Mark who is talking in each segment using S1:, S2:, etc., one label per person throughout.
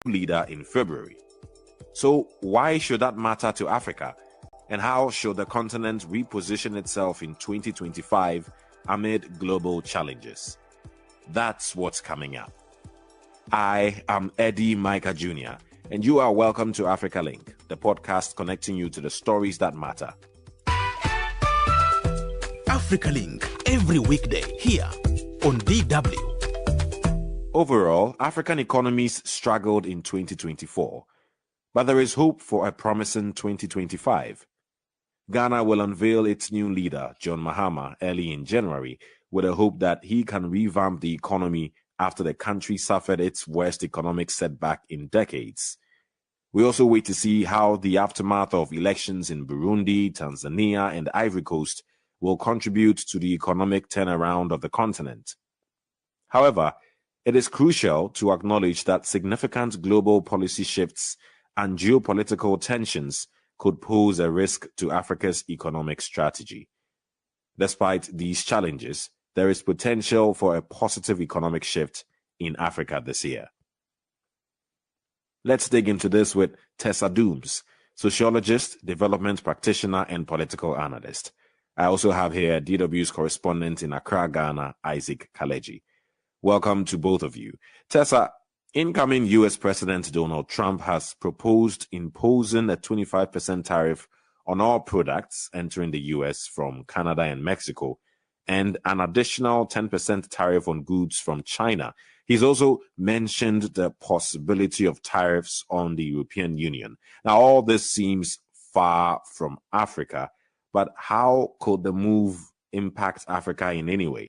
S1: leader in February. So why should that matter to Africa? And how should the continent reposition itself in 2025 amid global challenges? That's what's coming up. I am Eddie Micah Jr., and you are welcome to Africa Link, the podcast connecting you to the stories that matter.
S2: Africa Link, every weekday here on DW.
S1: Overall, African economies struggled in 2024, but there is hope for a promising 2025. Ghana will unveil its new leader, John Mahama, early in January, with a hope that he can revamp the economy after the country suffered its worst economic setback in decades. We also wait to see how the aftermath of elections in Burundi, Tanzania, and Ivory Coast will contribute to the economic turnaround of the continent. However, it is crucial to acknowledge that significant global policy shifts and geopolitical tensions could pose a risk to Africa's economic strategy. Despite these challenges, there is potential for a positive economic shift in Africa this year. Let's dig into this with Tessa Dooms, sociologist, development practitioner, and political analyst. I also have here DW's correspondent in Accra, Ghana, Isaac Kaleji. Welcome to both of you. Tessa, incoming U.S. President Donald Trump has proposed imposing a 25% tariff on all products entering the U.S. from Canada and Mexico, and an additional 10% tariff on goods from China. He's also mentioned the possibility of tariffs on the European Union. Now, all this seems far from Africa, but how could the move impact Africa in any way?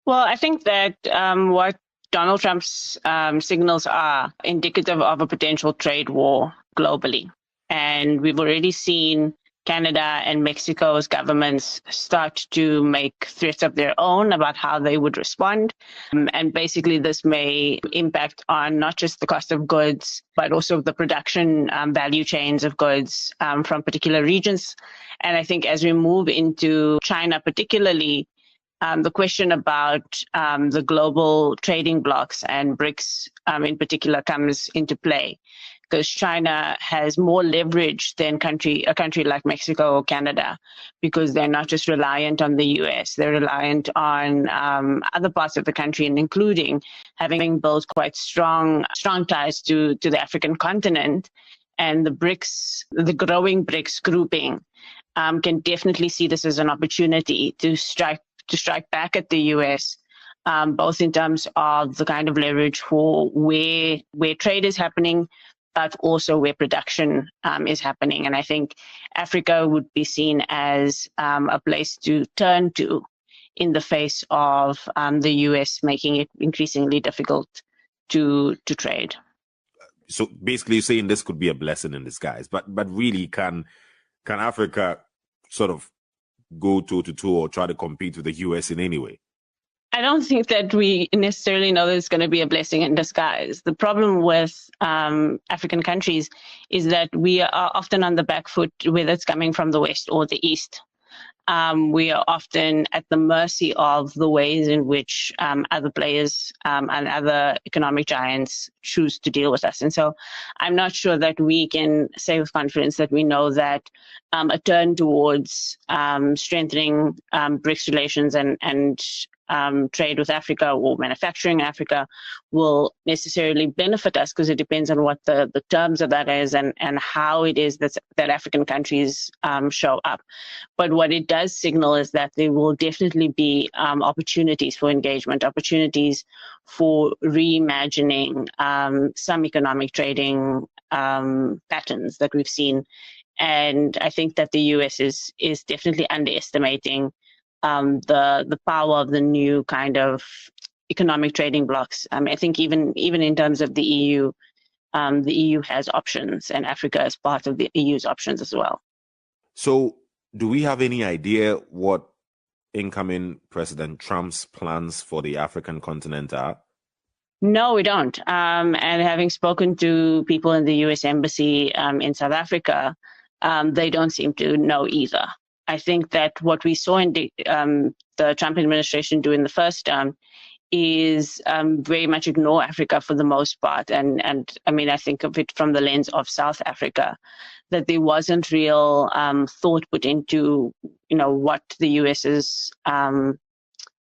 S3: Well, I think that what Donald Trump's signals are indicative of a potential trade war globally. And we've already seen Canada and Mexico's governments start to make threats of their own about how they would respond. And basically, this may impact on not just the cost of goods, but also the production value chains of goods from particular regions. And I think as we move into China particularly, the question about the global trading blocs and BRICS in particular comes into play, because China has more leverage than a country like Mexico or Canada, because they're not just reliant on the US, they're reliant on other parts of the country, and including having built quite strong ties to the African continent. And the BRICS, the growing BRICS grouping, can definitely see this as an opportunity to strike back at the US, both in terms of the kind of leverage for where trade is happening, but also where production is happening. And I think Africa would be seen as a place to turn to in the face of the US making it increasingly difficult to trade.
S1: So basically you're saying this could be a blessing in disguise, but really can Africa sort of go toe-to-toe or try to compete with the US in any way?
S3: I don't think that we necessarily know that it's going to be a blessing in disguise. The problem with African countries is that we are often on the back foot, whether it's coming from the West or the East. We are often at the mercy of the ways in which other players and other economic giants choose to deal with us. And so I'm not sure that we can say with confidence that we know that a turn towards strengthening BRICS relations and trade with Africa or manufacturing Africa will necessarily benefit us, because it depends on what the terms of that is and how it is that African countries show up. But what it does signal is that there will definitely be opportunities for engagement, opportunities for reimagining some economic trading patterns that we've seen. And I think that the US is definitely underestimating the power of the new kind of economic trading blocs. I think even in terms of the EU has options, and Africa is part of the EU's options as well.
S1: So do we have any idea what incoming President Trump's plans for the African continent are?
S3: No, we don't. And having spoken to people in the US Embassy in South Africa, they don't seem to know either. I think that what we saw in the Trump administration do in the first term is very much ignore Africa for the most part. And I mean, I think of it from the lens of South Africa, that there wasn't real thought put into, what the US's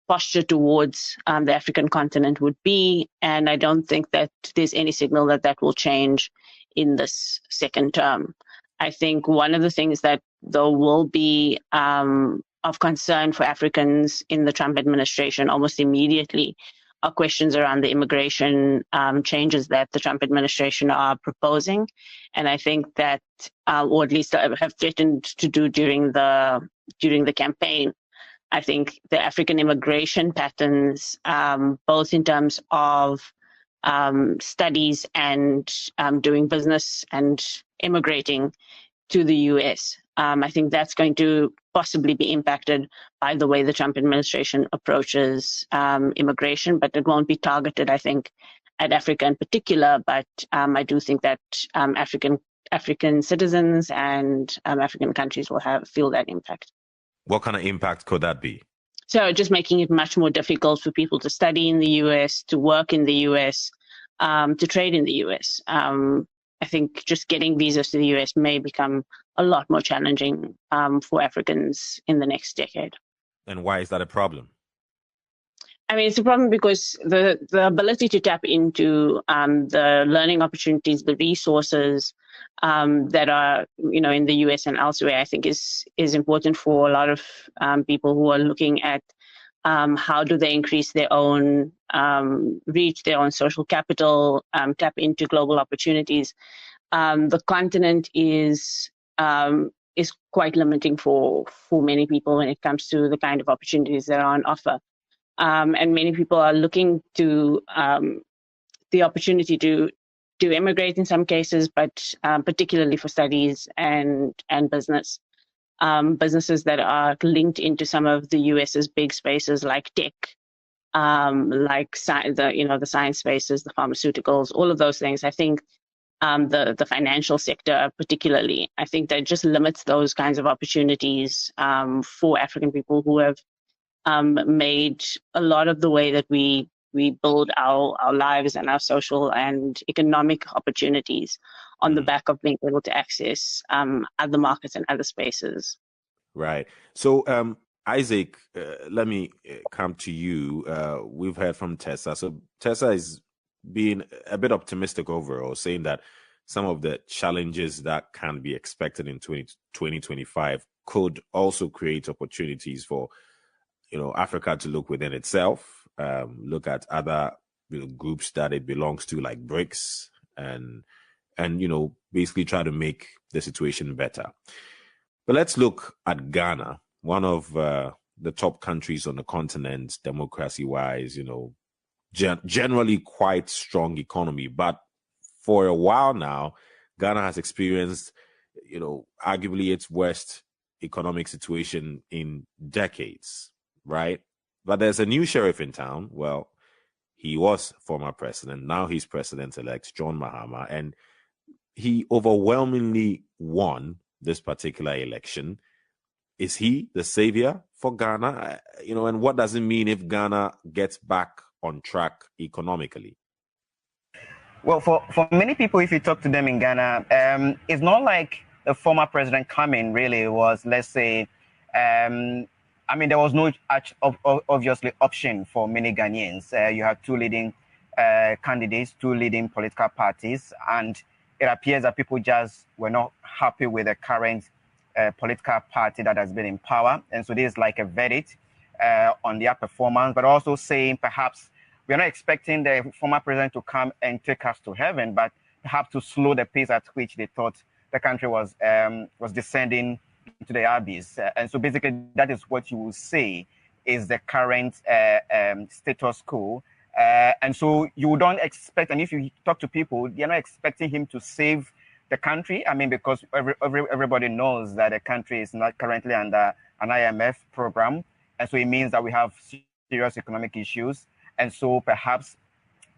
S3: posture towards the African continent would be. And I don't think that there's any signal that that will change in this second term. I think one of the things that though will be of concern for Africans in the Trump administration almost immediately are questions around the immigration changes that the Trump administration are proposing. And I think that, or at least have threatened to do during the campaign, I think the African immigration patterns, both in terms of studies and doing business and immigrating to the US, I think that's going to possibly be impacted by the way the Trump administration approaches immigration, but it won't be targeted, I think, at Africa in particular. But I do think that African citizens and African countries will feel that impact.
S1: What kind of impact could that be?
S3: So just making it much more difficult for people to study in the US, to work in the US, to trade in the US. I think just getting visas to the US may become a lot more challenging for Africans in the next decade.
S1: And why is that a problem?
S3: I mean, it's a problem because the ability to tap into the learning opportunities, the resources that are, in the US and elsewhere, I think is important for a lot of people who are looking at how do they increase their own reach, their own social capital, tap into global opportunities. The continent is quite limiting for many people when it comes to the kind of opportunities that are on offer. And many people are looking to the opportunity to immigrate in some cases, but particularly for studies and business. Businesses that are linked into some of the US's big spaces like tech, like the science spaces, the pharmaceuticals, all of those things. I think the financial sector particularly, I think that just limits those kinds of opportunities for African people who have made a lot of the way that we build our lives and our social and economic opportunities on the back of being able to access other markets and other spaces.
S1: Right. So, Isaac, let me come to you. We've heard from Tessa. So Tessa is being a bit optimistic overall, saying that some of the challenges that can be expected in 2025 could also create opportunities for Africa to look within itself, look at other groups that it belongs to, like BRICS, and basically try to make the situation better. But let's look at Ghana, one of the top countries on the continent, democracy-wise, generally quite strong economy. But for a while now, Ghana has experienced, arguably its worst economic situation in decades. Right? But there's a new sheriff in town. Well, he was former president. Now he's president-elect, John Mahama, and he overwhelmingly won this particular election. Is he the savior for Ghana? And what does it mean if Ghana gets back on track economically?
S4: Well, for many people, if you talk to them in Ghana, it's not like the former president coming really was, let's say, there was no obviously option for many Ghanaians. You have two leading candidates, two leading political parties, and it appears that people just were not happy with the current political party that has been in power. And so this is like a verdict on their performance, but also saying perhaps we're not expecting the former president to come and take us to heaven, but perhaps to slow the pace at which they thought the country was descending to the abyss. And so basically that is what you will say is the current status quo. And so you don't expect, and if you talk to people, they're not expecting him to save the country. Because everybody knows that the country is not currently under an IMF program. And so it means that we have serious economic issues. And so perhaps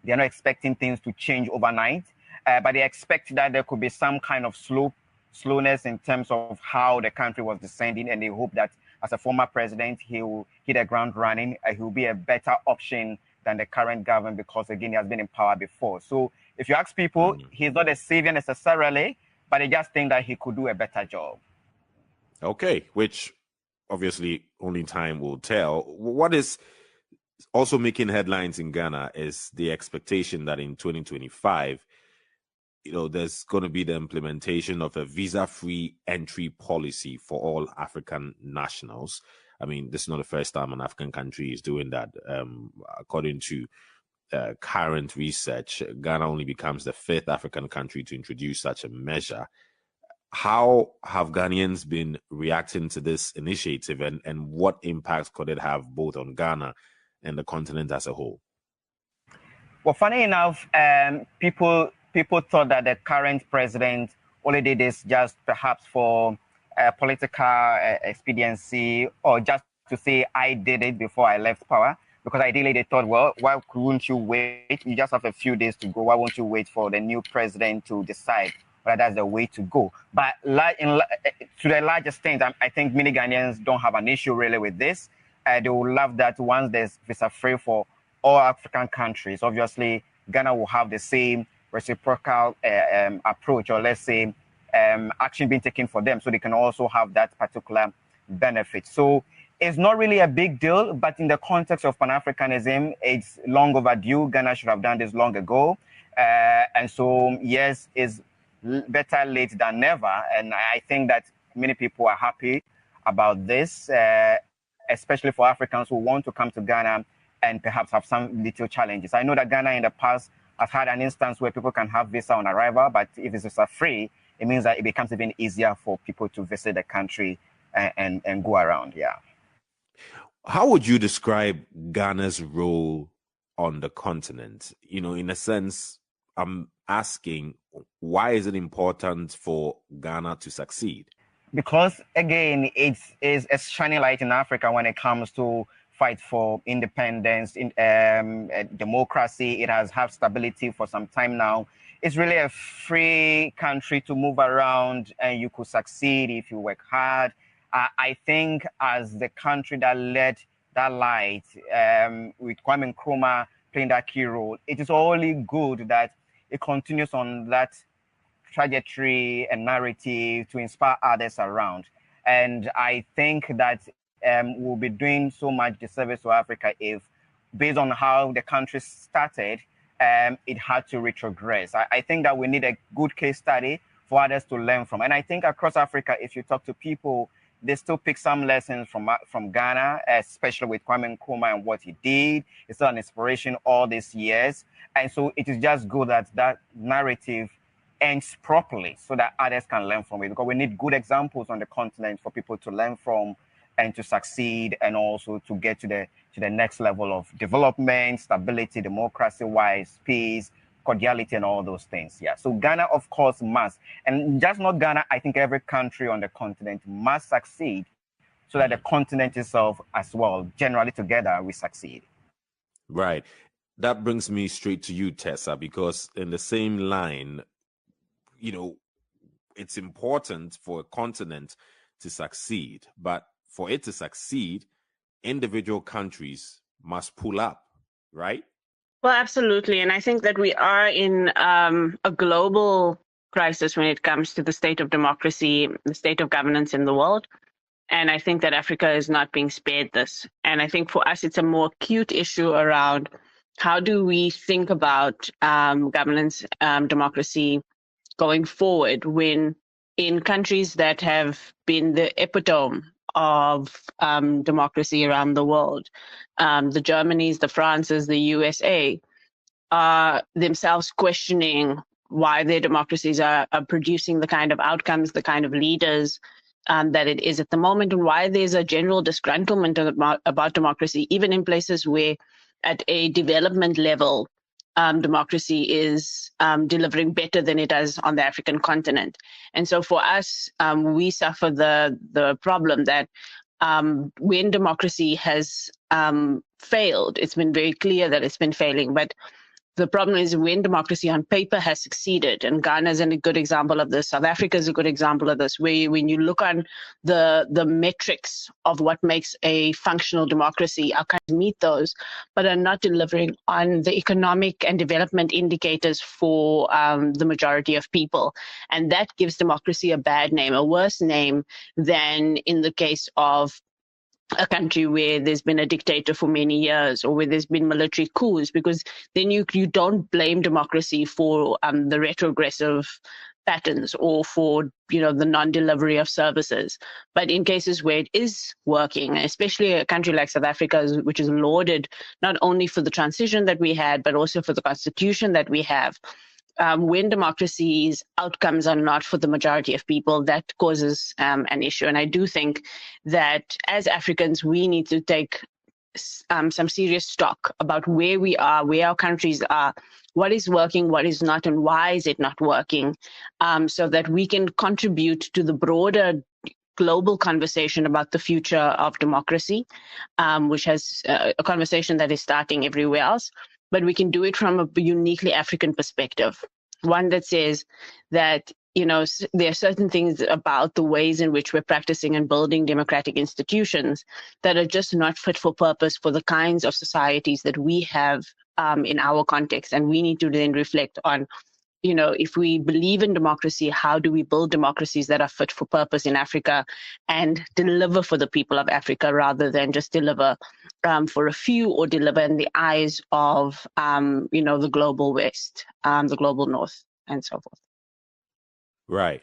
S4: they're not expecting things to change overnight, but they expect that there could be some kind of slowness in terms of how the country was descending. And they hope that as a former president, he will hit the ground running. He will be a better option than the current government because, again, he has been in power before. So if you ask people, he's not a savior necessarily, but they just think that he could do a better job.
S1: Okay, which obviously only time will tell. What is also making headlines in Ghana is the expectation that in 2025, there's going to be the implementation of a visa-free entry policy for all African nationals. I mean, this is not the first time an African country is doing that. According to current research, Ghana only becomes the 5th African country to introduce such a measure. How have Ghanaians been reacting to this initiative, and what impact could it have both on Ghana and the continent as a whole?
S4: Well, funny enough, people thought that the current president only did this just perhaps for political expediency, or just to say, I did it before I left power. Because ideally they thought, well, why couldn't you wait? You just have a few days to go. Why won't you wait for the new president to decide whether that's the way to go? But to the large extent, I think many Ghanaians don't have an issue really with this. They will love that once there's visa-free for all African countries. Obviously, Ghana will have the same reciprocal approach, or let's say action being taken for them, so they can also have that particular benefit. So it's not really a big deal, but in the context of Pan-Africanism, it's long overdue. Ghana should have done this long ago. And so, yes, it's better late than never. And I think that many people are happy about this, especially for Africans who want to come to Ghana and perhaps have some little challenges. I know that Ghana in the past has had an instance where people can have visa on arrival, but if it's visa-free, it means that it becomes even easier for people to visit the country and go around, yeah.
S1: How would you describe Ghana's role on the continent? In a sense, I'm asking, why is it important for Ghana to succeed?
S4: Because, again, it is a shining light in Africa when it comes to fight for independence, democracy. It has had stability for some time now. It's really a free country to move around, and you could succeed if you work hard. I think as the country that led that light, with Kwame Nkrumah playing that key role, it is only good that it continues on that trajectory and narrative to inspire others around. And I think that we'll be doing so much disservice to Africa if, based on how the country started, it had to retrogress. I think that we need a good case study for others to learn from. And I think across Africa, if you talk to people, they still pick some lessons from Ghana, especially with Kwame Nkrumah and what he did. It's still an inspiration all these years. And so it is just good that that narrative ends properly so that others can learn from it, because we need good examples on the continent for people to learn from and to succeed, and also to get to the next level of development, stability, democracy-wise, peace, cordiality, and all those things. Yeah. So Ghana, of course, must. And just not Ghana, I think every country on the continent must succeed so that the continent itself as well, generally together, we succeed.
S1: Right. That brings me straight to you, Tessa, because in the same line, it's important for a continent to succeed, but for it to succeed, individual countries must pull up, right?
S3: Well, absolutely. And I think that we are in a global crisis when it comes to the state of democracy, the state of governance in the world. And I think that Africa is not being spared this. And I think for us, it's a more acute issue around how do we think about governance, democracy going forward, when in countries that have been the epitome of democracy around the world, the Germanys, the Frances, the USA, are themselves questioning why their democracies are producing the kind of outcomes, the kind of leaders that it is at the moment, and why there's a general disgruntlement about democracy, even in places where at a development level, democracy is delivering better than it does on the African continent. And so for us, we suffer the problem that when democracy has failed, it's been very clear that it's been failing, but The problem is when democracy on paper has succeeded, and Ghana is a good example of this, South Africa is a good example of this, where when you look on the metrics of what makes a functional democracy, our countries meet those, but are not delivering on the economic and development indicators for the majority of people. And that gives democracy a bad name, a worse name than in the case of a country where there's been a dictator for many years, or where there's been military coups, because then you don't blame democracy for the retrogressive patterns or for the non-delivery of services. But in cases where it is working, especially a country like South Africa, which is lauded not only for the transition that we had, but also for the constitution that we have, when democracy's outcomes are not for the majority of people, that causes an issue. And I do think that as Africans, we need to take some serious stock about where we are, where our countries are, what is working, what is not, and why is it not working, so that we can contribute to the broader global conversation about the future of democracy, which has a conversation that is starting everywhere else. But we can do it from a uniquely African perspective, one that says that, there are certain things about the ways in which we're practicing and building democratic institutions that are just not fit for purpose for the kinds of societies that we have in our context. And we need to then reflect on, if we believe in democracy, how do we build democracies that are fit for purpose in Africa and deliver for the people of Africa, rather than just deliver for a few, or deliver in the eyes of, the global West, the global North, and so forth.
S1: Right.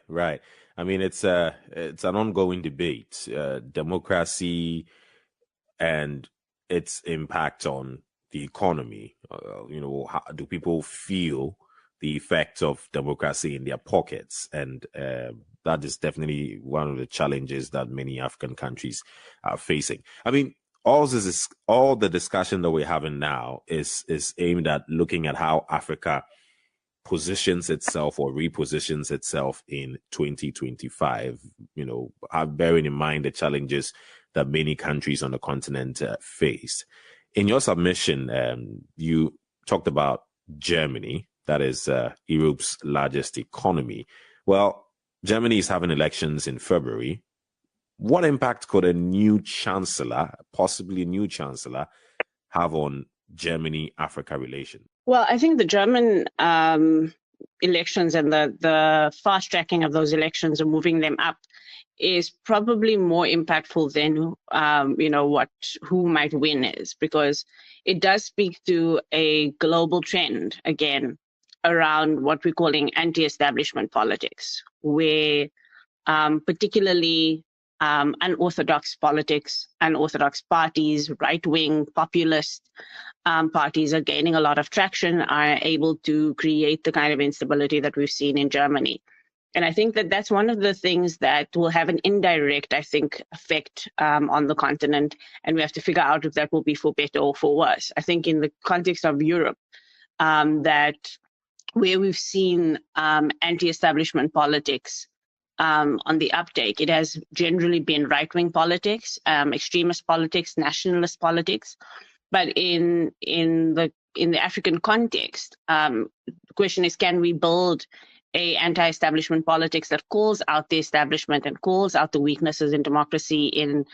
S1: I mean, it's an ongoing debate, democracy and its impact on the economy. How do people feel the effect of democracy in their pockets? And that is definitely one of the challenges that many African countries are facing. I mean, all the discussion that we're having now is aimed at looking at how Africa positions itself or repositions itself in 2025, bearing in mind the challenges that many countries on the continent faced. In your submission, you talked about Germany, that is Europe's largest economy. Well, Germany is having elections in February. What impact could a new chancellor, possibly a new chancellor, have on Germany-Africa relations?
S3: Well, I think the German elections and the fast tracking of those elections and moving them up is probably more impactful than who might win is, because it does speak to a global trend again around what we're calling anti-establishment politics, where particularly unorthodox politics, unorthodox parties, right-wing populist parties are gaining a lot of traction, are able to create the kind of instability that we've seen in Germany. And I think that that's one of the things that will have an indirect, effect on the continent. And we have to figure out if that will be for better or for worse. I think in the context of Europe, that where we've seen anti-establishment politics on the uptake, it has generally been right-wing politics, extremist politics, nationalist politics. But in the African context, the question is, can we build a anti-establishment politics that calls out the establishment and calls out the weaknesses in democracy, in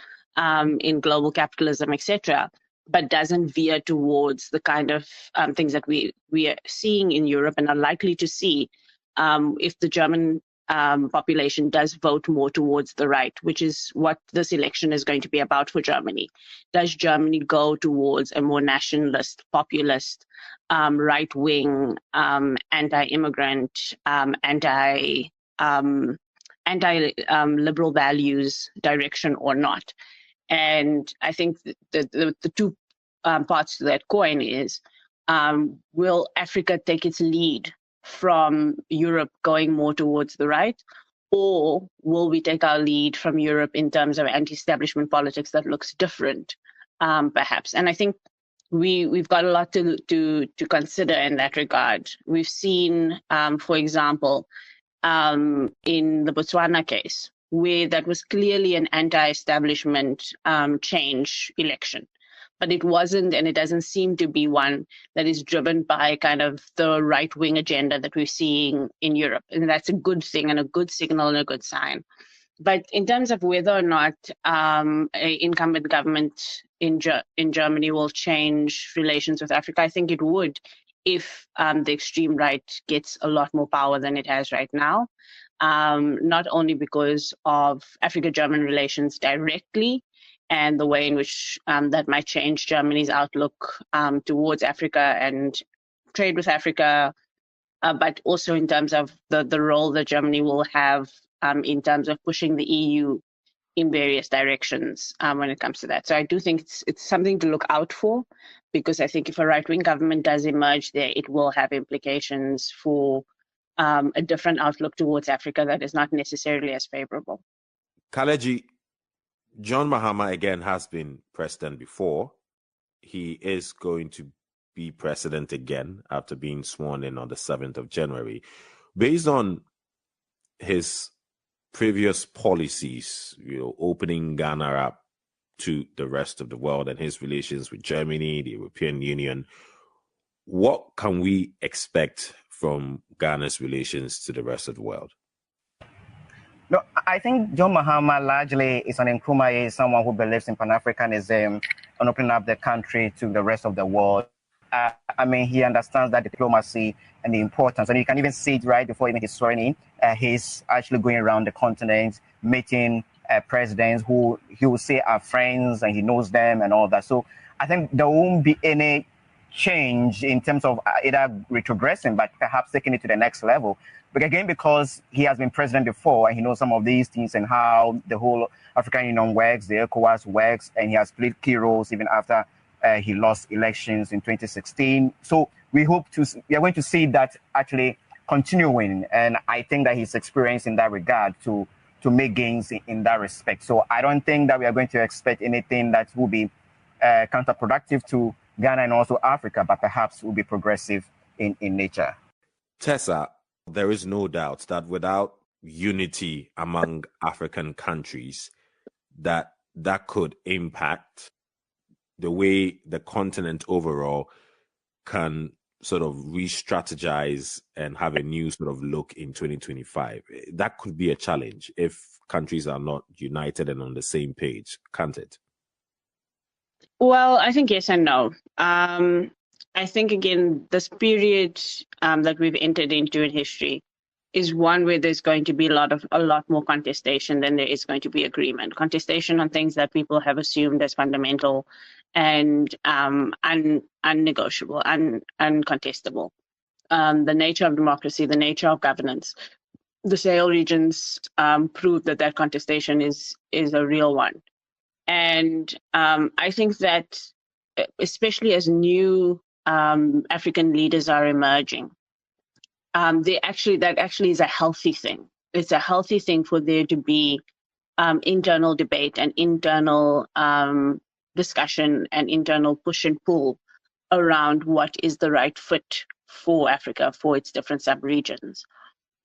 S3: global capitalism, etc., but doesn't veer towards the kind of things that we are seeing in Europe and are likely to see if the German population does vote more towards the right, which is what this election is going to be about for Germany. Does Germany go towards a more nationalist, populist, right-wing, anti-immigrant, anti-liberal values direction or not? And I think the two parts to that coin is, will Africa take its lead from Europe going more towards the right, or will we take our lead from Europe in terms of anti-establishment politics that looks different, perhaps? And I think we've got a lot to consider in that regard. We've seen, for example, in the Botswana case, where that was clearly an anti-establishment change election. but it wasn't, and it doesn't seem to be one that is driven by kind of the right-wing agenda that we're seeing in Europe. And that's a good thing and a good signal and a good sign. But in terms of whether or not an incumbent government in Germany will change relations with Africa, I think it would if the extreme right gets a lot more power than it has right now. Not only because of Africa-German relations directly, and the way in which that might change Germany's outlook towards Africa and trade with Africa, but also in terms of the role that Germany will have in terms of pushing the EU in various directions when it comes to that. So I do think it's something to look out for, because I think if a right-wing government does emerge there, it will have implications for a different outlook towards Africa that is not necessarily as favorable.
S1: Kaleji, John Mahama again has been president before. He is going to be president again after being sworn in on the 7th of January. Based on his previous policies, opening Ghana up to the rest of the world and his relations with Germany, the European Union, what can we expect from Ghana's relations to the rest of the world?
S4: No, I think John Mahama largely is an Nkrumah, is someone who believes in Pan-Africanism and opening up the country to the rest of the world. I mean, he understands that diplomacy and the importance, and you can even see it right before even his swearing in. He's actually going around the continent, meeting presidents who he will say are friends, and he knows them and all that. So I think there won't be any change in terms of either retrogressing, but perhaps taking it to the next level. But again, because he has been president before and he knows some of these things and how the whole African Union works, the ECOWAS works, and he has played key roles even after he lost elections in 2016. So we are going to see that actually continuing. And I think that he's experienced in that regard to make gains in that respect. So I don't think that we are going to expect anything that will be counterproductive to Ghana and also Africa, but perhaps will be progressive in nature.
S1: Tessa, there is no doubt that without unity among African countries, that could impact the way the continent overall can sort of re-strategize and have a new sort of look in 2025. That could be a challenge if countries are not united and on the same page, can't it?
S3: Well, I think yes and no. I think, again, this period that we've entered into in history is one where there's going to be a lot more contestation than there is going to be agreement. Contestation on things that people have assumed as fundamental and unnegotiable, uncontestable. The nature of democracy, the nature of governance. The Sahel regions prove that contestation is a real one. And I think that especially as new African leaders are emerging, that actually is a healthy thing. It's a healthy thing for there to be internal debate and internal discussion and internal push and pull around what is the right fit for Africa, for its different sub-regions.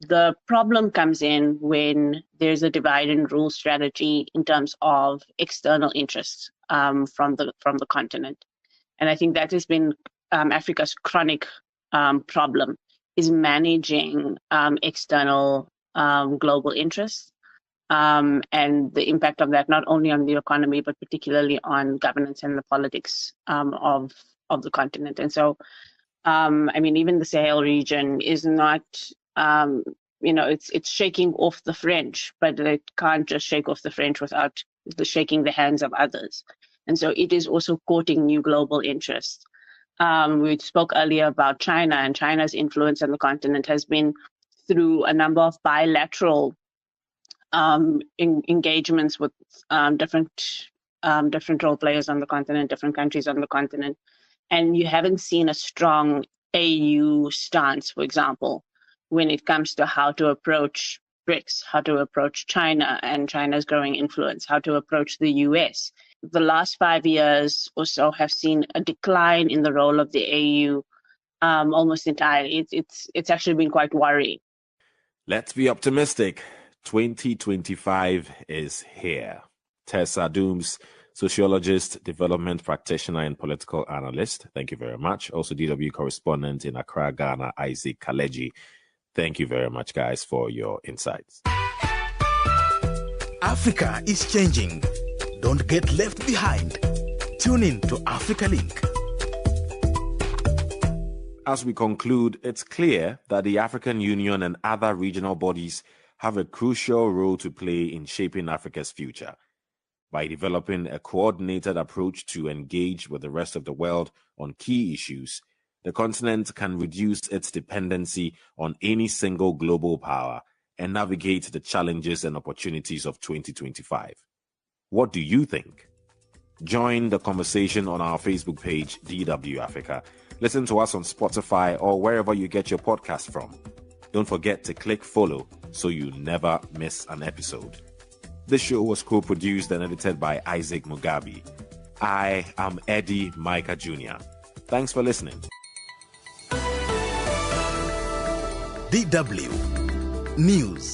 S3: The problem comes in when there's a divide and rule strategy in terms of external interests from the continent. And I think that has been Africa's chronic problem, is managing external global interests and the impact of that, not only on the economy, but particularly on governance and the politics of the continent. And so, I mean, even the Sahel region is not, it's shaking off the French, but it can't just shake off the French without shaking the hands of others. And so it is also courting new global interests. We spoke earlier about China, and China's influence on the continent has been through a number of bilateral engagements with different role players on the continent, different countries on the continent. And you haven't seen a strong AU stance, for example, when it comes to how to approach BRICS, how to approach China and China's growing influence, how to approach the US. The last 5 years or so have seen a decline in the role of the AU almost entirely. It's actually been quite worrying.
S1: Let's be optimistic. 2025 is here. Tessa Dooms, sociologist, development practitioner, and political analyst. Thank you very much. Also, DW correspondent in Accra, Ghana, Isaac Kaleji. Thank you very much, guys, for your insights.
S2: Africa is changing. Don't get left behind. Tune in to Africa Link.
S1: As we conclude, it's clear that the African Union and other regional bodies have a crucial role to play in shaping Africa's future. By developing a coordinated approach to engage with the rest of the world on key issues, the continent can reduce its dependency on any single global power and navigate the challenges and opportunities of 2025. What do you think? Join the conversation on our Facebook page, DW Africa. Listen to us on Spotify or wherever you get your podcast from. Don't forget to click follow so you never miss an episode. This show was co-produced and edited by Isaac Mugabe. I am Eddie Micah Jr. Thanks for listening.
S2: DW News.